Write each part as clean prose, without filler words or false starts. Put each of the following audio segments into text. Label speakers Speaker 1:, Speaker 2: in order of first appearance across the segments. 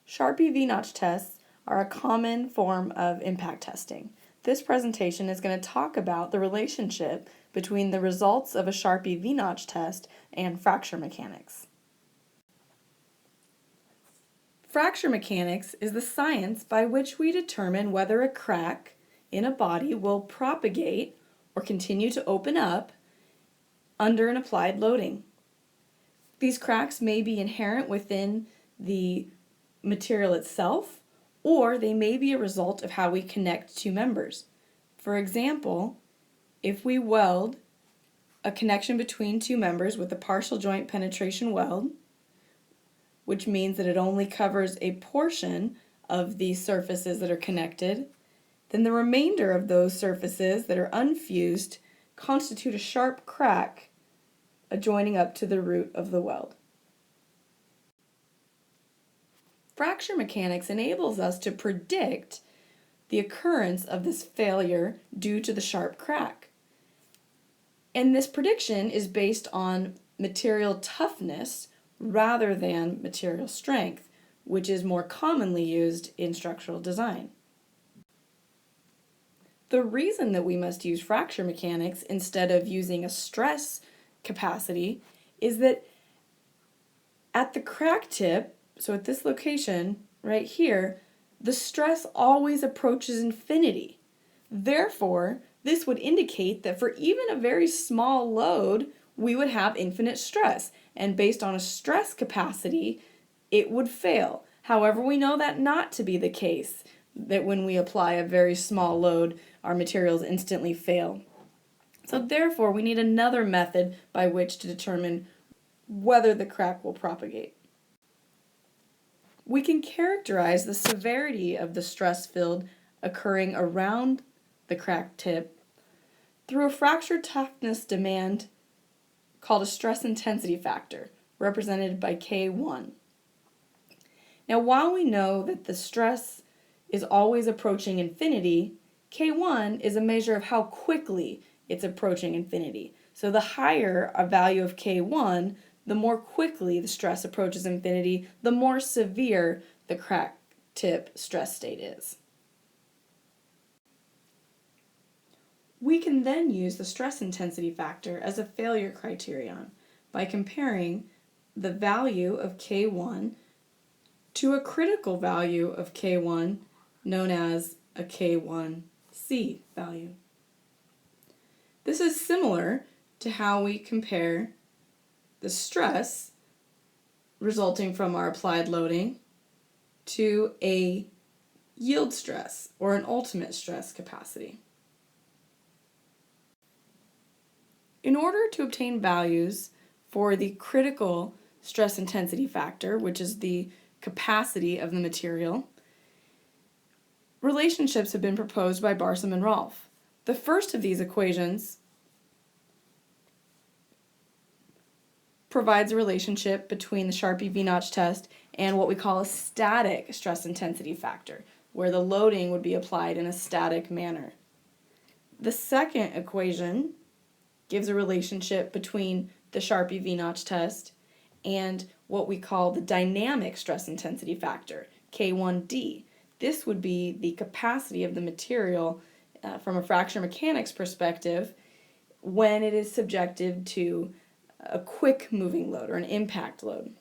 Speaker 1: Charpy V-Notch tests are a common form of impact testing. This presentation is going to talk about the relationship between the results of a Charpy V-Notch test and fracture mechanics. Fracture mechanics is the science by which we determine whether a crack in a body will propagate or continue to open up under an applied loading. These cracks may be inherent within the material itself, or they may be a result of how we connect two members. For example, if we weld a connection between two members with a partial joint penetration weld, which means that it only covers a portion of the surfaces that are connected, then the remainder of those surfaces that are unfused constitute a sharp crack adjoining up to the root of the weld. Fracture mechanics enables us to predict the occurrence of this failure due to the sharp crack. And this prediction is based on material toughness rather than material strength, which is more commonly used in structural design. The reason that we must use fracture mechanics instead of using a stress capacity is that at the crack tip, so at this location right here, the stress always approaches infinity. Therefore, this would indicate that for even a very small load, we would have infinite stress. And based on a stress capacity, it would fail. However, we know that not to be the case, that when we apply a very small load, our materials instantly fail. So therefore, we need another method by which to determine whether the crack will propagate. We can characterize the severity of the stress field occurring around the crack tip through a fracture toughness demand called a stress intensity factor, represented by K1. Now, while we know that the stress is always approaching infinity, K1 is a measure of how quickly it's approaching infinity. So the higher a value of K1, the more quickly the stress approaches infinity, the more severe the crack tip stress state is. We can then use the stress intensity factor as a failure criterion by comparing the value of K1 to a critical value of K1 known as a K1C value. This is similar to how we compare the stress resulting from our applied loading to a yield stress or an ultimate stress capacity. In order to obtain values for the critical stress intensity factor, which is the capacity of the material, relationships have been proposed by Barsom and Rolfe. The first of these equations provides a relationship between the Charpy V-Notch test and what we call a static stress intensity factor, where the loading would be applied in a static manner. The second equation gives a relationship between the Charpy V-Notch test and what we call the dynamic stress intensity factor, K1D. This would be the capacity of the material from a fracture mechanics perspective when it is subjected to a quick moving load or an impact load.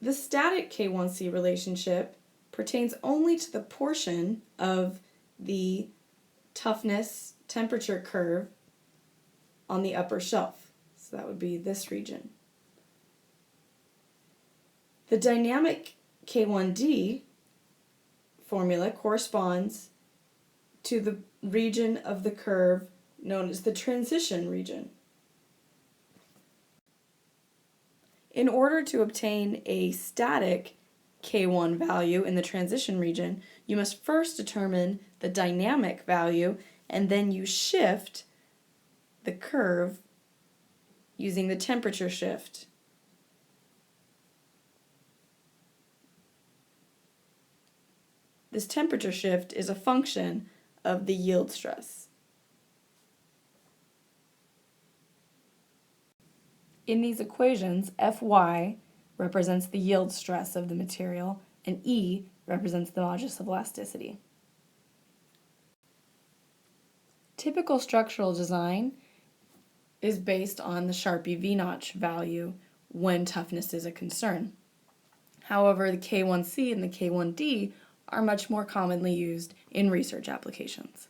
Speaker 1: The static K1C relationship pertains only to the portion of the toughness temperature curve on the upper shelf. So that would be this region. The dynamic K1D formula corresponds to the region of the curve known as the transition region. In order to obtain a static K1 value in the transition region, you must first determine the dynamic value, and then you shift the curve using the temperature shift. This temperature shift is a function of the yield stress. In these equations, Fy represents the yield stress of the material, and E represents the modulus of elasticity. Typical structural design is based on the Charpy V-Notch value when toughness is a concern. However, the K1C and the K1D are much more commonly used in research applications.